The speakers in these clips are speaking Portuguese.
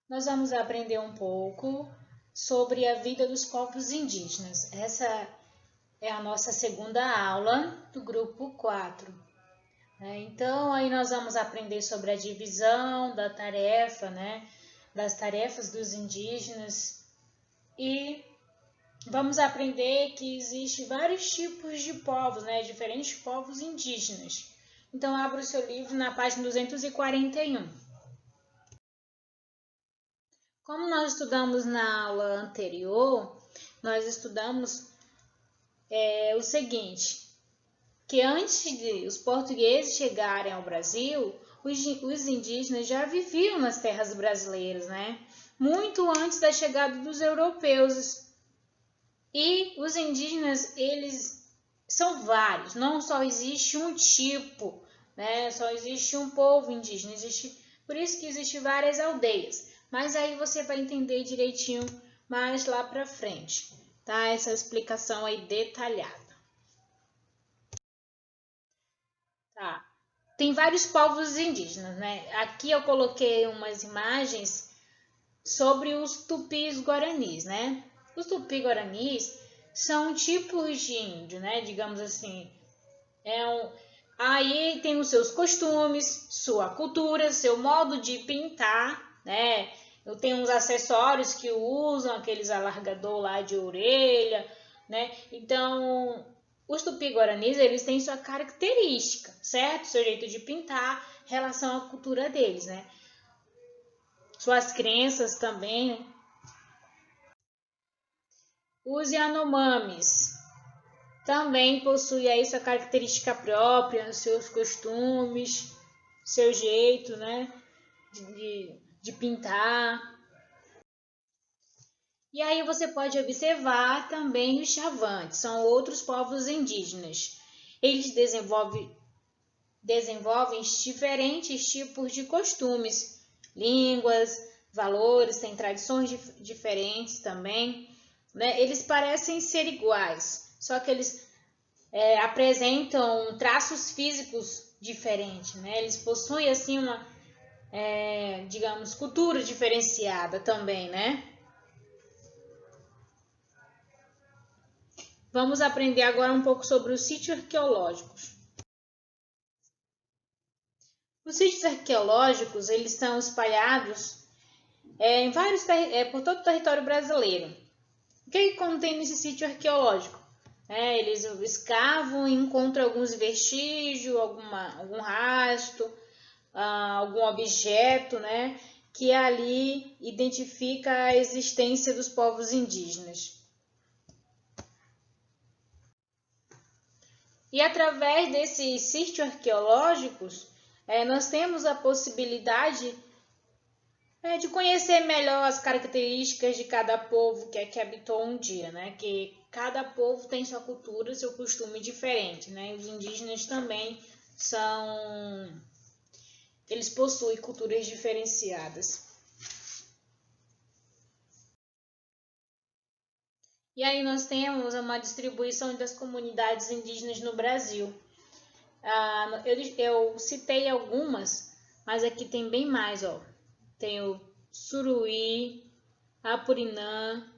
nós vamos aprender um pouco sobre a vida dos povos indígenas. Essa é a nossa segunda aula do grupo 4. Então, aí nós vamos aprender sobre a divisão da tarefa, das tarefas dos indígenas, e vamos aprender que existe vários tipos de povos, diferentes povos indígenas. Então, abra o seu livro na página 241. Como nós estudamos na aula anterior, nós estudamos o seguinte, que antes de os portugueses chegarem ao Brasil, os indígenas já viviam nas terras brasileiras, muito antes da chegada dos europeus. E os indígenas, eles são vários, não só existe um tipo, só existe um povo indígena, por isso que existem várias aldeias. Mas aí você vai entender direitinho mais lá pra frente, tá? Essa explicação aí detalhada. Tá. Tem vários povos indígenas, Aqui eu coloquei umas imagens sobre os tupis-guaranis, Os tupi-guaranis são tipos de índio, Digamos assim. Aí tem os seus costumes, sua cultura, seu modo de pintar, Eu tenho uns acessórios que usam, aqueles alargador lá de orelha, Então, os tupi-guaranis, eles têm sua característica, certo? Seu jeito de pintar, relação à cultura deles, Suas crenças também, Os Yanomamis também possuem aí sua característica própria, seus costumes, seu jeito, de pintar. E aí você pode observar também os Chavantes, são outros povos indígenas. Eles desenvolvem diferentes tipos de costumes, línguas, valores, têm tradições diferentes também. Eles parecem ser iguais, só que eles apresentam traços físicos diferentes, Eles possuem assim uma, digamos, cultura diferenciada também, Vamos aprender agora um pouco sobre os sítios arqueológicos. Os sítios arqueológicos, eles são espalhados em por todo o território brasileiro. O que contém nesse sítio arqueológico? Eles escavam e encontram alguns vestígios, algum rastro, algum objeto, que ali identifica a existência dos povos indígenas. E através desses sítios arqueológicos, nós temos a possibilidade de conhecer melhor as características de cada povo que aqui habitou um dia, Que cada povo tem sua cultura, seu costume diferente, Os indígenas também eles possuem culturas diferenciadas. E aí nós temos uma distribuição das comunidades indígenas no Brasil. Eu citei algumas, mas aqui tem bem mais, Tem o Suruí, Apurinã,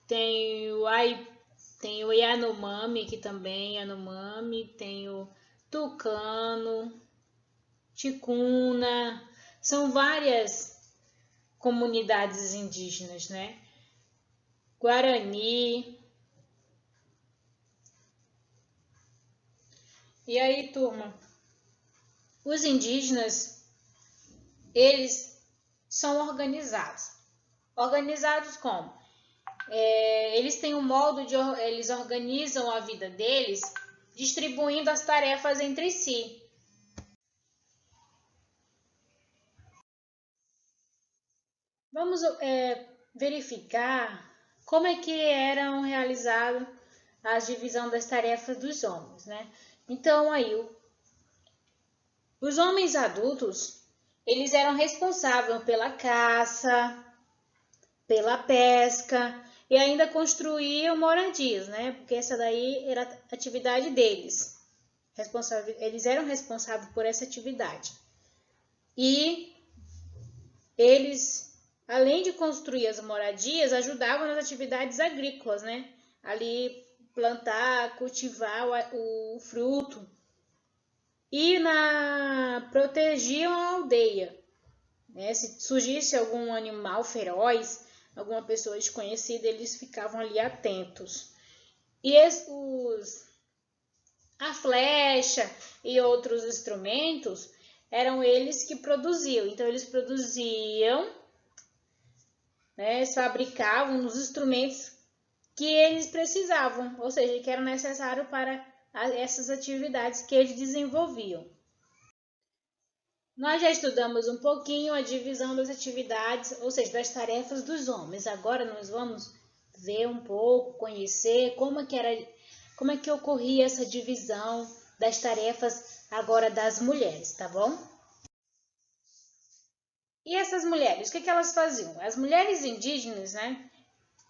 tem o Yanomami, que também Yanomami, tem o Tucano, Ticuna, são várias comunidades indígenas, Guarani. E aí, turma, os indígenas, eles são organizados. Organizados como? Eles têm um modo eles organizam a vida deles distribuindo as tarefas entre si. Vamos verificar como é que eram realizadas a divisão das tarefas dos homens, Então, aí, os homens adultos, eles eram responsáveis pela caça, pela pesca e ainda construíam moradias, Porque essa daí era a atividade deles. Eles eram responsáveis por essa atividade. E eles, além de construir as moradias, ajudavam nas atividades agrícolas, né? Ali plantar, cultivar o fruto. E protegiam a aldeia, né? Se surgisse algum animal feroz, alguma pessoa desconhecida, eles ficavam ali atentos. E a flecha e outros instrumentos eram eles que produziam. Então, eles produziam, né, eles fabricavam os instrumentos que eles precisavam, ou seja, que eram necessários para essas atividades que eles desenvolviam. Nós já estudamos um pouquinho a divisão das atividades, ou seja, das tarefas dos homens. Agora nós vamos ver um pouco, conhecer como é que ocorria essa divisão das tarefas agora das mulheres, tá bom? E essas mulheres, o que elas faziam? As mulheres indígenas, né?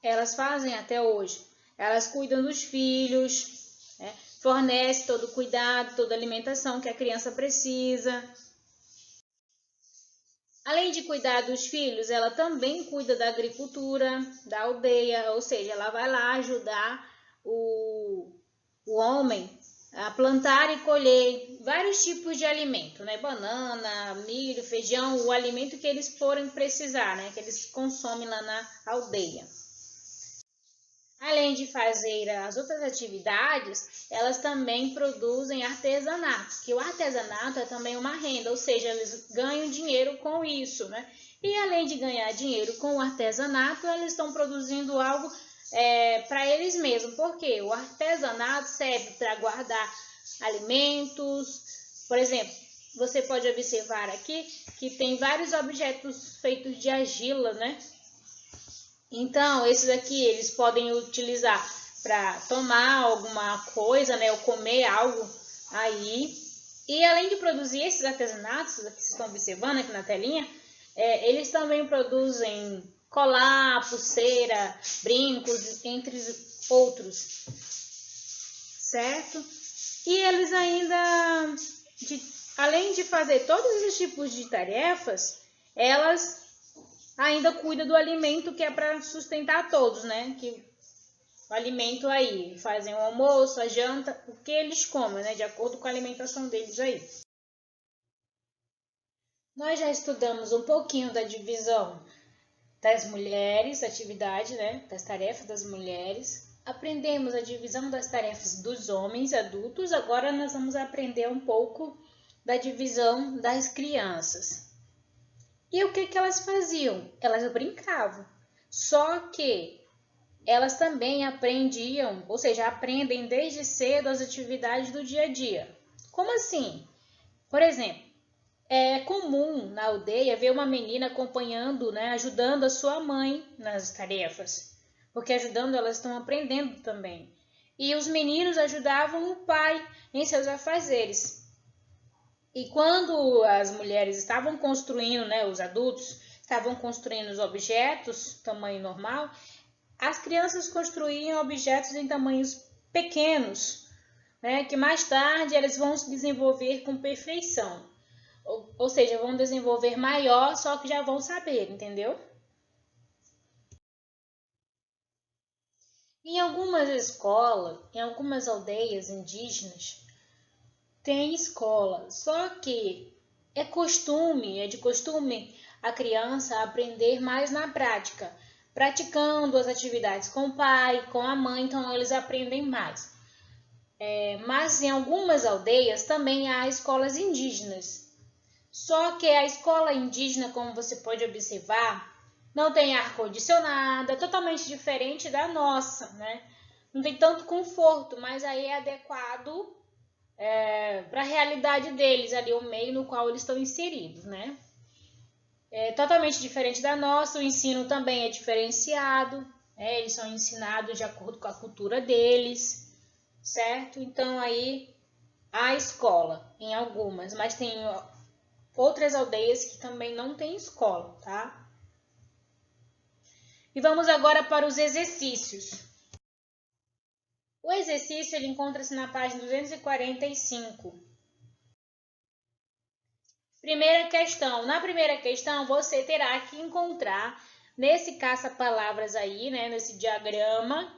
Elas fazem até hoje. Elas cuidam dos filhos, né? Fornecem todo o cuidado, toda a alimentação que a criança precisa. Além de cuidar dos filhos, ela também cuida da agricultura, da aldeia, ou seja, ela vai lá ajudar o homem a plantar e colher vários tipos de alimento, né? Banana, milho, feijão, o alimento que eles forem precisar, né? Que eles consomem lá na aldeia. Além de fazer as outras atividades, elas também produzem artesanato, que o artesanato é também uma renda, ou seja, eles ganham dinheiro com isso, né? E além de ganhar dinheiro com o artesanato, eles estão produzindo algo para eles mesmos, porque o artesanato serve para guardar alimentos. Por exemplo, você pode observar aqui que tem vários objetos feitos de argila, né? Então, esses aqui eles podem utilizar para tomar alguma coisa, né, ou comer algo aí. E além de produzir esses artesanatos, que vocês estão observando aqui na telinha, eles também produzem colar, pulseira, brincos, entre outros, certo? E eles ainda, além de fazer todos esses tipos de tarefas, elas ainda cuida do alimento que é para sustentar todos, né? Que o alimento aí, fazem o almoço, a janta, o que eles comem, né? De acordo com a alimentação deles aí. Nós já estudamos um pouquinho da divisão das mulheres, atividade, né? Das tarefas das mulheres. Aprendemos a divisão das tarefas dos homens adultos. Agora nós vamos aprender um pouco da divisão das crianças. E o que elas faziam? Elas brincavam. Só que elas também aprendiam, ou seja, aprendem desde cedo as atividades do dia a dia. Como assim? Por exemplo, é comum na aldeia ver uma menina acompanhando, né, ajudando a sua mãe nas tarefas, porque ajudando elas estão aprendendo também. E os meninos ajudavam o pai em seus afazeres. E quando as mulheres estavam construindo, né, os adultos estavam construindo os objetos tamanho normal, as crianças construíam objetos em tamanhos pequenos, né, que mais tarde elas vão se desenvolver com perfeição. Ou seja, vão desenvolver maior, só que já vão saber, entendeu? Em algumas escolas, em algumas aldeias indígenas, tem escola, só que é de costume a criança aprender mais na prática, praticando as atividades com o pai, com a mãe, então eles aprendem mais. Mas em algumas aldeias também há escolas indígenas. Só que a escola indígena, como você pode observar, não tem ar-condicionado, é totalmente diferente da nossa, né? Não tem tanto conforto, mas aí é adequado para a realidade deles, ali o meio no qual eles estão inseridos, né? É totalmente diferente da nossa, o ensino também é diferenciado, eles são ensinados de acordo com a cultura deles, certo? Então aí há escola em algumas, mas tem outras aldeias que também não tem escola, tá? E vamos agora para os exercícios. O exercício ele encontra-se na página 245. Primeira questão. Na primeira questão, você terá que encontrar nesse caça-palavras aí, né, nesse diagrama,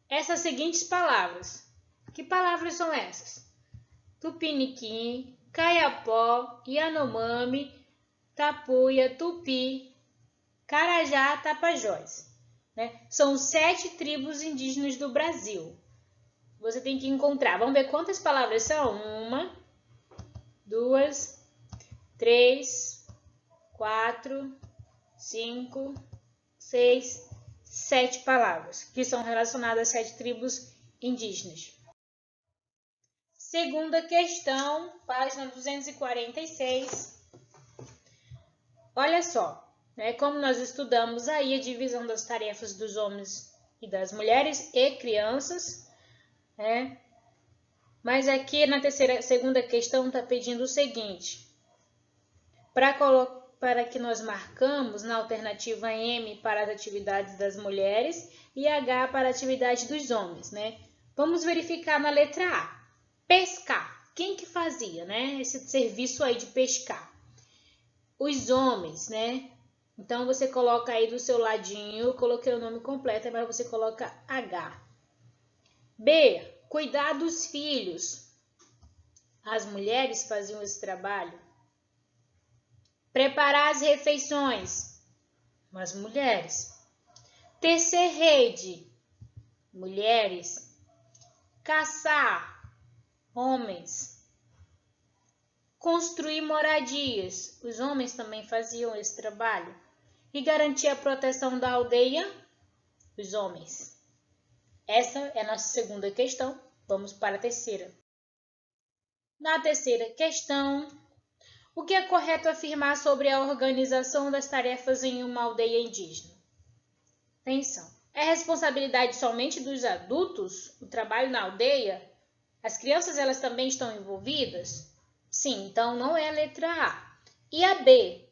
essas seguintes palavras. Que palavras são essas? Tupiniquim, Caiapó, Yanomami, Tapuia, Tupi, Carajá, Tapajós. Né? São 7 tribos indígenas do Brasil. Você tem que encontrar. Vamos ver quantas palavras são? 1, 2, 3, 4, 5, 6, 7 palavras que são relacionadas a 7 tribos indígenas. Segunda questão, página 246. Olha só, né, como nós estudamos aí a divisão das tarefas dos homens e das mulheres e crianças, né? Mas aqui na segunda questão está pedindo o seguinte: para que nós marcamos na alternativa M para as atividades das mulheres e H para a atividade dos homens, né? Vamos verificar na letra A. Pescar. Quem que fazia, né? Esse serviço aí de pescar? Os homens, né? Então, você coloca aí do seu ladinho, eu coloquei o nome completo, mas você coloca H. B. Cuidar dos filhos. As mulheres faziam esse trabalho. Preparar as refeições. As mulheres. Tecer rede. Mulheres. Caçar. Homens. Construir moradias. Os homens também faziam esse trabalho. E garantir a proteção da aldeia. Os homens. Essa é a nossa segunda questão. Vamos para a terceira. Na terceira questão, o que é correto afirmar sobre a organização das tarefas em uma aldeia indígena? Atenção. É responsabilidade somente dos adultos o trabalho na aldeia? As crianças elas também estão envolvidas? Sim, então não é a letra A. E a B?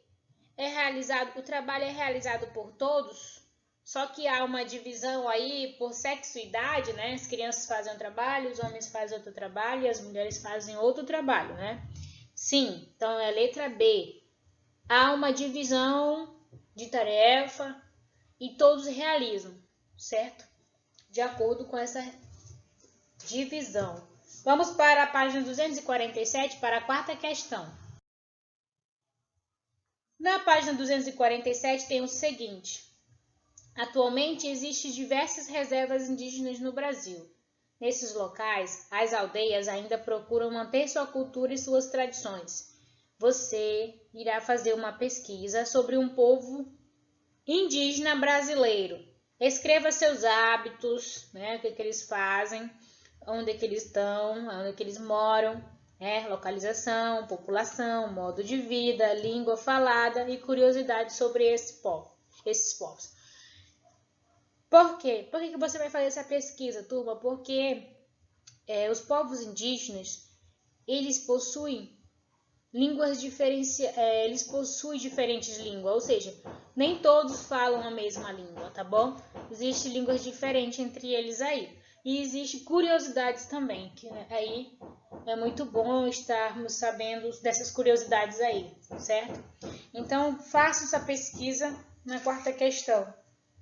O trabalho é realizado por todos? Só que há uma divisão aí por sexo e idade, né? As crianças fazem um trabalho, os homens fazem outro trabalho e as mulheres fazem outro trabalho, né? Sim, então é a letra B. Há uma divisão de tarefa e todos realizam, certo? De acordo com essa divisão. Vamos para a página 247 para a quarta questão. Na página 247 tem o seguinte: atualmente existem diversas reservas indígenas no Brasil. Nesses locais, as aldeias ainda procuram manter sua cultura e suas tradições. Você irá fazer uma pesquisa sobre um povo indígena brasileiro. Escreva seus hábitos, né, o que eles fazem, onde que eles estão, onde que eles moram, localização, população, modo de vida, língua falada e curiosidades sobre esses povos. Por quê? Por que você vai fazer essa pesquisa, turma? Porque os povos indígenas, eles possuem línguas eles possuem diferentes línguas, ou seja, nem todos falam a mesma língua, tá bom? Existem línguas diferentes entre eles aí. E existem curiosidades também, que aí é muito bom estarmos sabendo dessas curiosidades aí, certo? Então, faça essa pesquisa na quarta questão,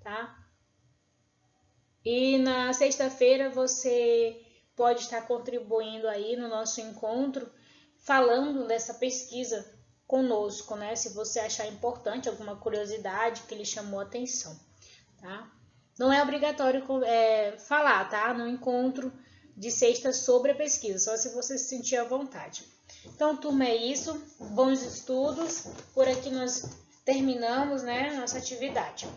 tá? E na sexta-feira você pode estar contribuindo aí no nosso encontro, falando dessa pesquisa conosco, né? Se você achar importante alguma curiosidade que lhe chamou a atenção, tá? Não é obrigatório falar, tá? No encontro de sexta sobre a pesquisa, só se você se sentir à vontade. Então, turma, é isso. Bons estudos. Por aqui nós terminamos, né, nossa atividade.